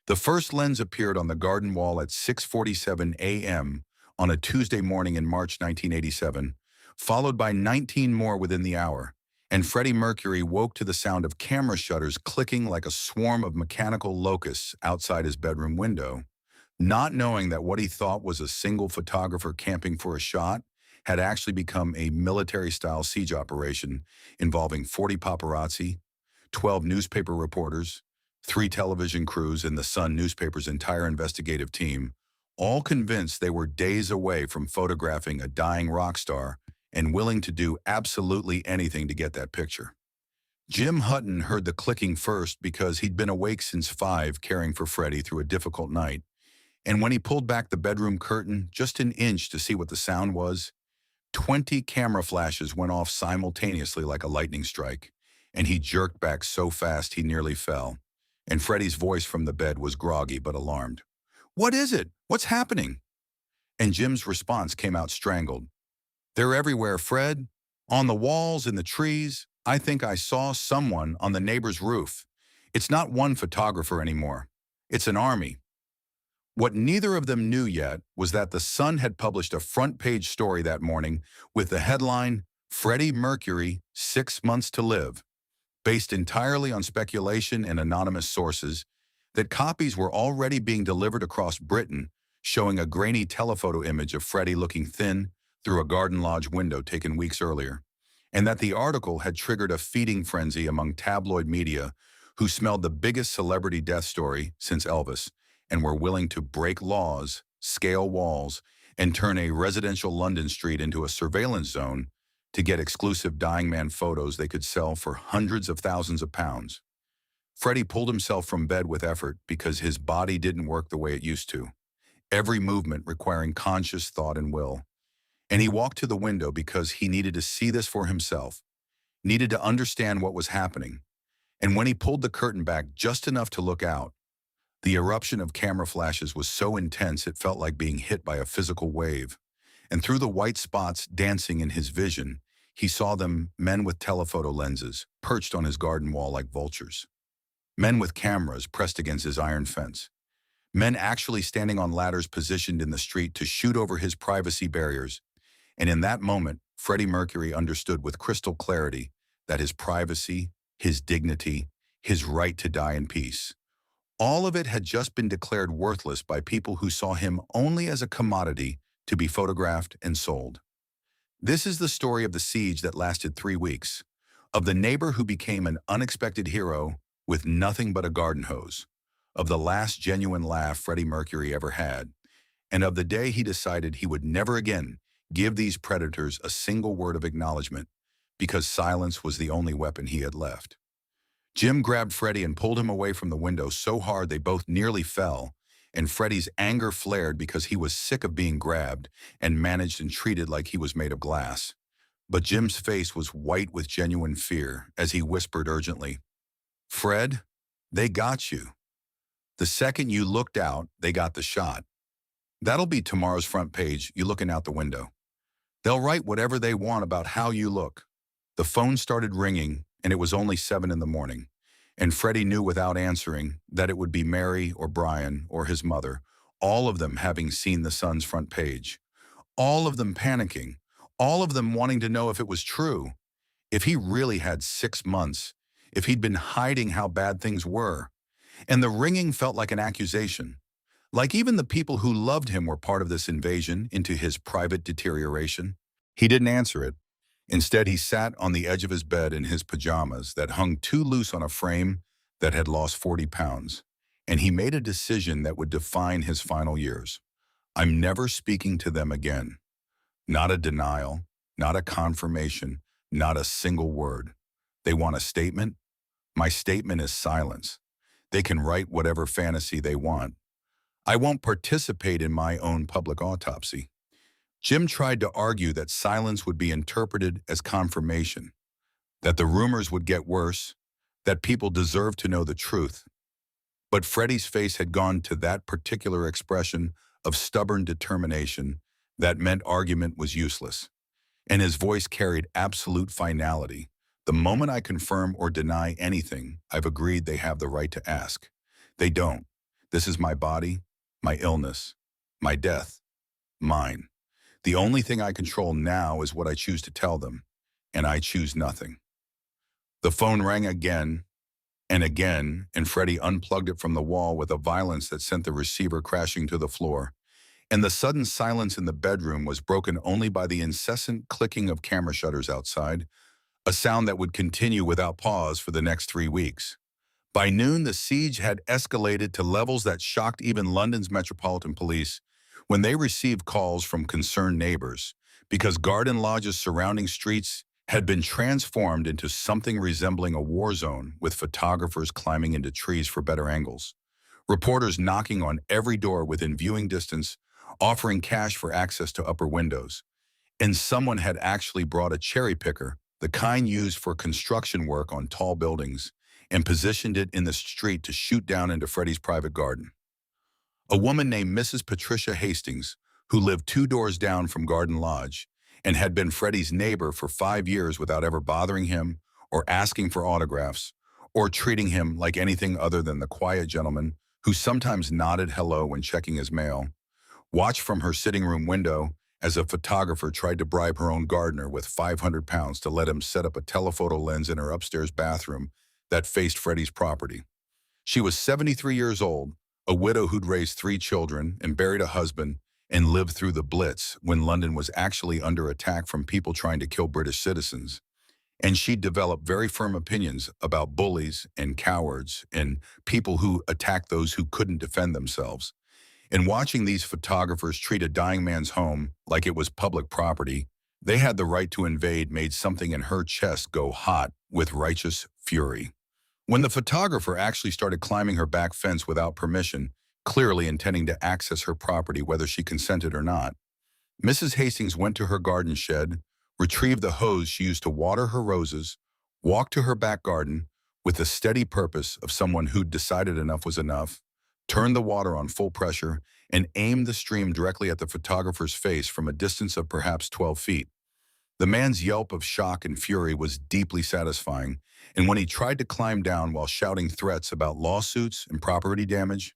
The first lens appeared on the garden wall at 6:47 a.m. on a Tuesday morning in March 1987, followed by 19 more within the hour, and Freddie Mercury woke to the sound of camera shutters clicking like a swarm of mechanical locusts outside his bedroom window, not knowing that what he thought was a single photographer camping for a shot had actually become a military-style siege operation involving 40 paparazzi, 12 newspaper reporters, 3 television crews, and the Sun newspaper's entire investigative team, all convinced they were days away from photographing a dying rock star and willing to do absolutely anything to get that picture. Jim Hutton heard the clicking first because he'd been awake since 5 caring for Freddie through a difficult night, and when he pulled back the bedroom curtain just an inch to see what the sound was, 20 camera flashes went off simultaneously like a lightning strike, and he jerked back so fast he nearly fell. And Freddie's voice from the bed was groggy but alarmed. "What is it? What's happening?" And Jim's response came out strangled. "They're everywhere, Fred. On the walls, in the trees. I think I saw someone on the neighbor's roof. It's not one photographer anymore. It's an army." What neither of them knew yet was that the Sun had published a front-page story that morning with the headline, "Freddie Mercury, 6 months to live," based entirely on speculation and anonymous sources, that copies were already being delivered across Britain, showing a grainy telephoto image of Freddie looking thin through a garden lodge window taken weeks earlier, and that the article had triggered a feeding frenzy among tabloid media who smelled the biggest celebrity death story since Elvis and were willing to break laws, scale walls, and turn a residential London street into a surveillance zone to get exclusive dying man photos they could sell for hundreds of thousands of pounds. Freddie pulled himself from bed with effort because his body didn't work the way it used to, every movement requiring conscious thought and will. And he walked to the window because he needed to see this for himself, needed to understand what was happening. And when he pulled the curtain back just enough to look out, the eruption of camera flashes was so intense it felt like being hit by a physical wave. And through the white spots dancing in his vision, he saw them, men with telephoto lenses, perched on his garden wall like vultures. Men with cameras pressed against his iron fence. Men actually standing on ladders positioned in the street to shoot over his privacy barriers. And in that moment, Freddie Mercury understood with crystal clarity that his privacy, his dignity, his right to die in peace, all of it had just been declared worthless by people who saw him only as a commodity to be photographed and sold. This is the story of the siege that lasted 3 weeks, of the neighbor who became an unexpected hero with nothing but a garden hose, of the last genuine laugh Freddie Mercury ever had, and of the day he decided he would never again give these predators a single word of acknowledgement because silence was the only weapon he had left. Jim grabbed Freddie and pulled him away from the window so hard they both nearly fell, and Freddie's anger flared because he was sick of being grabbed and managed and treated like he was made of glass. But Jim's face was white with genuine fear as he whispered urgently, "Fred, they got you. The second you looked out, they got the shot. That'll be tomorrow's front page, you looking out the window. They'll write whatever they want about how you look." The phone started ringing, and it was only 7 in the morning, and Freddie knew without answering that it would be Mary or Brian or his mother, all of them having seen the Sun's front page, all of them panicking, all of them wanting to know if it was true, if he really had 6 months, if he'd been hiding how bad things were. And the ringing felt like an accusation, like even the people who loved him were part of this invasion into his private deterioration. He didn't answer it. Instead, he sat on the edge of his bed in his pajamas that hung too loose on a frame that had lost 40 pounds, and he made a decision that would define his final years. I'm never speaking to them again. Not a denial, not a confirmation, not a single word. They want a statement? My statement is silence. They can write whatever fantasy they want. I won't participate in my own public autopsy. Jim tried to argue that silence would be interpreted as confirmation, that the rumors would get worse, that people deserved to know the truth. But Freddie's face had gone to that particular expression of stubborn determination that meant argument was useless, and his voice carried absolute finality. The moment I confirm or deny anything, I've agreed they have the right to ask. They don't. This is my body, my illness, my death, mine. The only thing I control now is what I choose to tell them, and I choose nothing. The phone rang again and again, and Freddie unplugged it from the wall with a violence that sent the receiver crashing to the floor. And the sudden silence in the bedroom was broken only by the incessant clicking of camera shutters outside, a sound that would continue without pause for the next 3 weeks. By noon, the siege had escalated to levels that shocked even London's Metropolitan Police when they received calls from concerned neighbors, because garden lodges surrounding streets had been transformed into something resembling a war zone, with photographers climbing into trees for better angles, reporters knocking on every door within viewing distance, offering cash for access to upper windows. And someone had actually brought a cherry picker, the kind used for construction work on tall buildings, and positioned it in the street to shoot down into Freddie's private garden. A woman named Mrs. Patricia Hastings, who lived 2 doors down from Garden Lodge and had been Freddie's neighbor for 5 years without ever bothering him or asking for autographs or treating him like anything other than the quiet gentleman who sometimes nodded hello when checking his mail, watched from her sitting room window as a photographer tried to bribe her own gardener with £500 to let him set up a telephoto lens in her upstairs bathroom that faced Freddie's property. She was 73 years old, a widow who'd raised 3 children and buried a husband and lived through the Blitz when London was actually under attack from people trying to kill British citizens. And she'd developed very firm opinions about bullies and cowards and people who attacked those who couldn't defend themselves. In watching these photographers treat a dying man's home like it was public property, they had the right to invade made something in her chest go hot with righteous fury. When the photographer actually started climbing her back fence without permission, clearly intending to access her property whether she consented or not, Mrs. Hastings went to her garden shed, retrieved the hose she used to water her roses, walked to her back garden with the steady purpose of someone who'd decided enough was enough, turned the water on full pressure, and aimed the stream directly at the photographer's face from a distance of perhaps 12 feet. The man's yelp of shock and fury was deeply satisfying, and when he tried to climb down while shouting threats about lawsuits and property damage,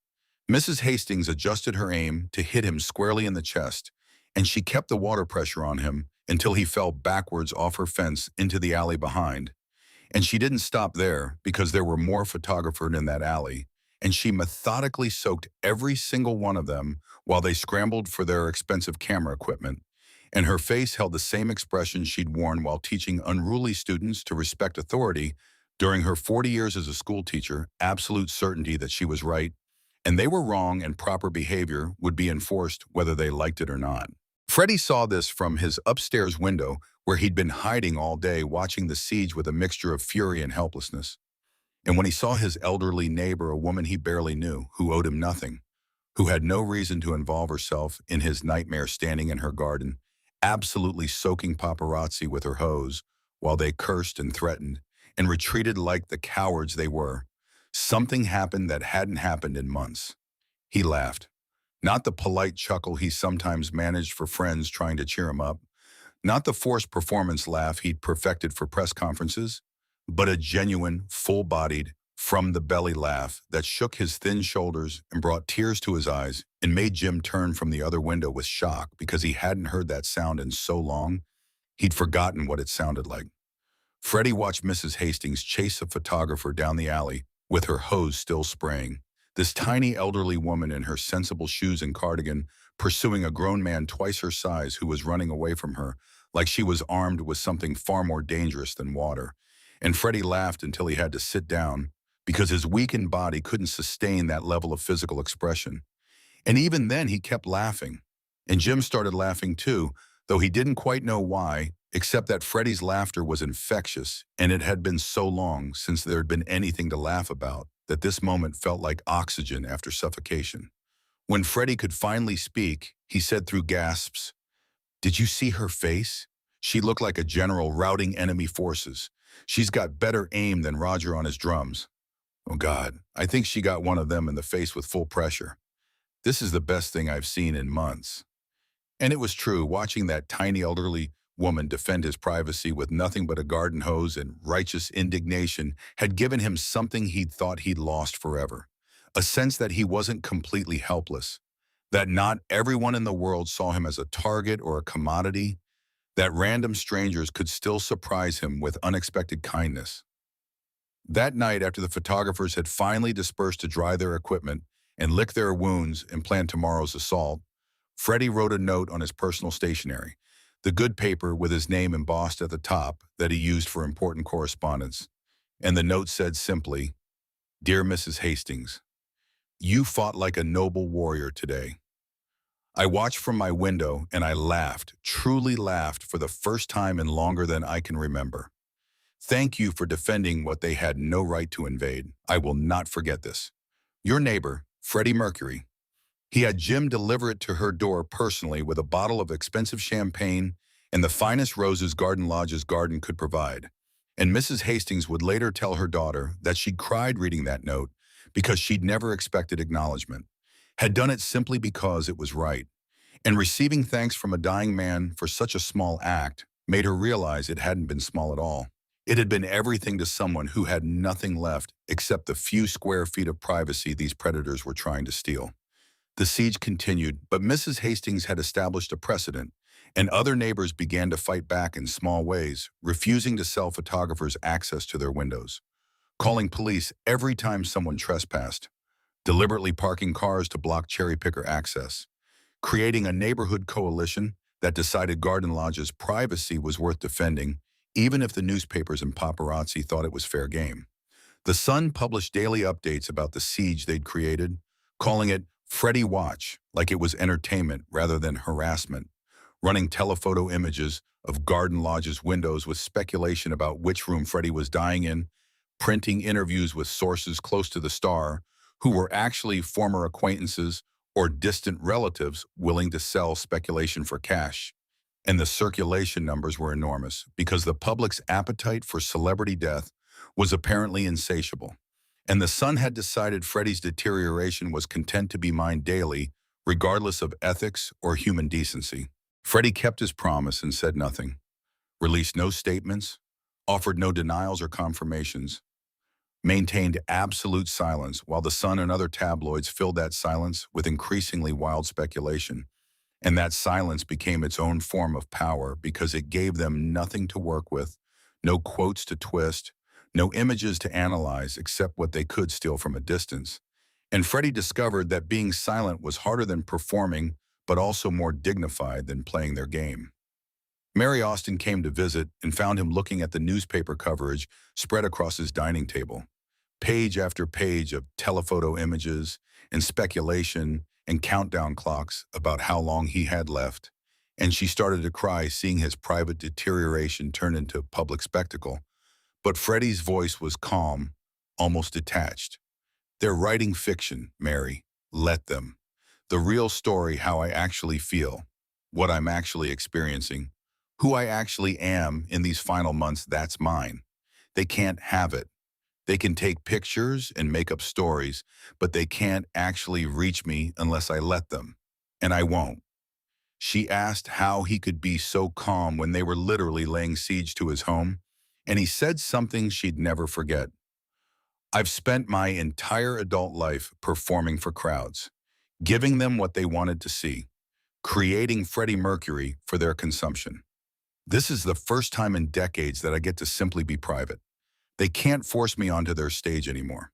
Mrs. Hastings adjusted her aim to hit him squarely in the chest, and she kept the water pressure on him until he fell backwards off her fence into the alley behind. And she didn't stop there, because there were more photographers in that alley, and she methodically soaked every single one of them while they scrambled for their expensive camera equipment. And her face held the same expression she'd worn while teaching unruly students to respect authority during her 40 years as a school teacher, absolute certainty that she was right, and they were wrong, and proper behavior would be enforced whether they liked it or not. Freddie saw this from his upstairs window, where he'd been hiding all day watching the siege with a mixture of fury and helplessness. And when he saw his elderly neighbor, a woman he barely knew, who owed him nothing, who had no reason to involve herself in his nightmare, standing in her garden, absolutely soaking paparazzi with her hose while they cursed and threatened and retreated like the cowards they were, something happened that hadn't happened in months. He laughed. Not the polite chuckle he sometimes managed for friends trying to cheer him up, not the forced performance laugh he'd perfected for press conferences, but a genuine, full-bodied, from-the-belly laugh that shook his thin shoulders and brought tears to his eyes and made Jim turn from the other window with shock, because he hadn't heard that sound in so long, he'd forgotten what it sounded like. Freddie watched Mrs. Hastings chase a photographer down the alley with her hose still spraying. This tiny elderly woman in her sensible shoes and cardigan, pursuing a grown man twice her size who was running away from her like she was armed with something far more dangerous than water. And Freddie laughed until he had to sit down, because his weakened body couldn't sustain that level of physical expression. And even then he kept laughing. And Jim started laughing too, though he didn't quite know why, except that Freddie's laughter was infectious, and it had been so long since there had been anything to laugh about that this moment felt like oxygen after suffocation. When Freddie could finally speak, he said through gasps, "Did you see her face? She looked like a general routing enemy forces. She's got better aim than Roger on his drums. Oh God, I think she got one of them in the face with full pressure. This is the best thing I've seen in months." And it was true, watching that tiny elderly woman defend his privacy with nothing but a garden hose and righteous indignation had given him something he'd thought he'd lost forever. a sense that he wasn't completely helpless, that not everyone in the world saw him as a target or a commodity, that random strangers could still surprise him with unexpected kindness. That night, after the photographers had finally dispersed to dry their equipment and lick their wounds and plan tomorrow's assault, Freddie wrote a note on his personal stationery, the good paper with his name embossed at the top that he used for important correspondence. And the note said simply, "Dear Mrs. Hastings, you fought like a noble warrior today. I watched from my window and I laughed, truly laughed for the first time in longer than I can remember. Thank you for defending what they had no right to invade. I will not forget this. Your neighbor, Freddie Mercury." He had Jim deliver it to her door personally with a bottle of expensive champagne and the finest roses Garden Lodge's garden could provide. And Mrs. Hastings would later tell her daughter that she'd cried reading that note because she'd never expected acknowledgement, had done it simply because it was right. And receiving thanks from a dying man for such a small act made her realize it hadn't been small at all. It had been everything to someone who had nothing left except the few square feet of privacy these predators were trying to steal. The siege continued, but Mrs. Hastings had established a precedent, and other neighbors began to fight back in small ways, refusing to sell photographers access to their windows, calling police every time someone trespassed, deliberately parking cars to block cherry picker access, creating a neighborhood coalition that decided Garden Lodge's privacy was worth defending, even if the newspapers and paparazzi thought it was fair game. The Sun published daily updates about the siege they'd created, calling it Freddie Watch, like it was entertainment rather than harassment, running telephoto images of Garden Lodge's windows with speculation about which room Freddie was dying in, printing interviews with sources close to the star who were actually former acquaintances or distant relatives willing to sell speculation for cash. And the circulation numbers were enormous because the public's appetite for celebrity death was apparently insatiable. And the Sun had decided Freddie's deterioration was content to be mined daily, regardless of ethics or human decency. Freddie kept his promise and said nothing, released no statements, offered no denials or confirmations, maintained absolute silence while the Sun and other tabloids filled that silence with increasingly wild speculation. And that silence became its own form of power because it gave them nothing to work with, no quotes to twist, no images to analyze except what they could steal from a distance. And Freddie discovered that being silent was harder than performing, but also more dignified than playing their game. Mary Austin came to visit and found him looking at the newspaper coverage spread across his dining table. Page after page of telephoto images and speculation and countdown clocks about how long he had left. And she started to cry seeing his private deterioration turn into public spectacle. But Freddie's voice was calm, almost detached. "They're writing fiction, Mary. Let them. The real story, how I actually feel, what I'm actually experiencing, who I actually am in these final months, that's mine. They can't have it. They can take pictures and make up stories, but they can't actually reach me unless I let them. And I won't." She asked how he could be so calm when they were literally laying siege to his home, and he said something she'd never forget. "I've spent my entire adult life performing for crowds, giving them what they wanted to see, creating Freddie Mercury for their consumption. This is the first time in decades that I get to simply be private. They can't force me onto their stage anymore.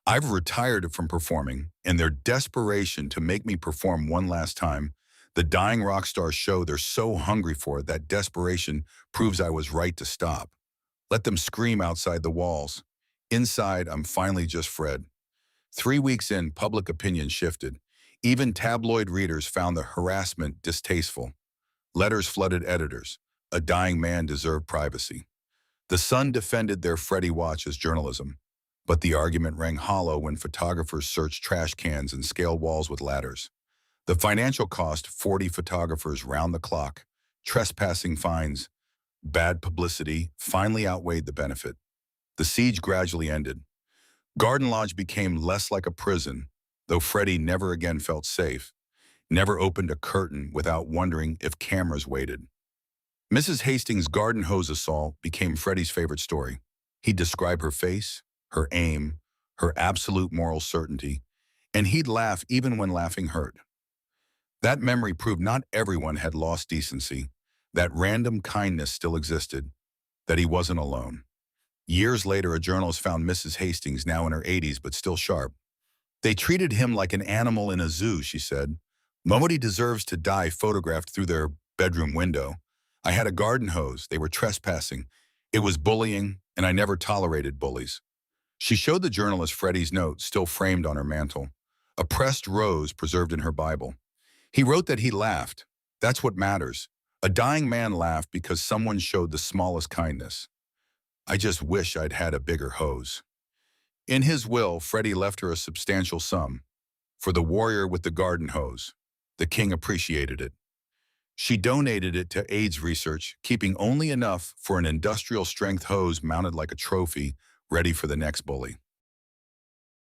I've retired from performing, and their desperation to make me perform one last time, the dying rock stars show they're so hungry for it that desperation proves I was right to stop. Let them scream outside the walls. Inside, I'm finally just Fred." 3 weeks in, public opinion shifted. Even tabloid readers found the harassment distasteful. Letters flooded editors. A dying man deserved privacy. The Sun defended their Freddie Watch as journalism, but the argument rang hollow when photographers searched trash cans and scaled walls with ladders. The financial cost, 40 photographers round the clock, trespassing fines, bad publicity, finally outweighed the benefit. The siege gradually ended. Garden Lodge became less like a prison, though Freddie never again felt safe, never opened a curtain without wondering if cameras waited. Mrs. Hastings' garden hose assault became Freddie's favorite story. He'd describe her face, her aim, her absolute moral certainty, and he'd laugh even when laughing hurt. That memory proved not everyone had lost decency, that random kindness still existed, that he wasn't alone. Years later, a journalist found Mrs. Hastings, now in her 80s but still sharp. They treated him like an animal in a zoo, she said. Nobody deserves to die photographed through their bedroom window. I had a garden hose. They were trespassing. It was bullying, and I never tolerated bullies. She showed the journalist Freddie's note, still framed on her mantel, a pressed rose preserved in her Bible. He wrote that he laughed. That's what matters. A dying man laughed because someone showed the smallest kindness. I just wish I'd had a bigger hose. In his will, Freddie left her a substantial sum. For the warrior with the garden hose. The king appreciated it. She donated it to AIDS research, keeping only enough for an industrial-strength hose mounted like a trophy, ready for the next bully.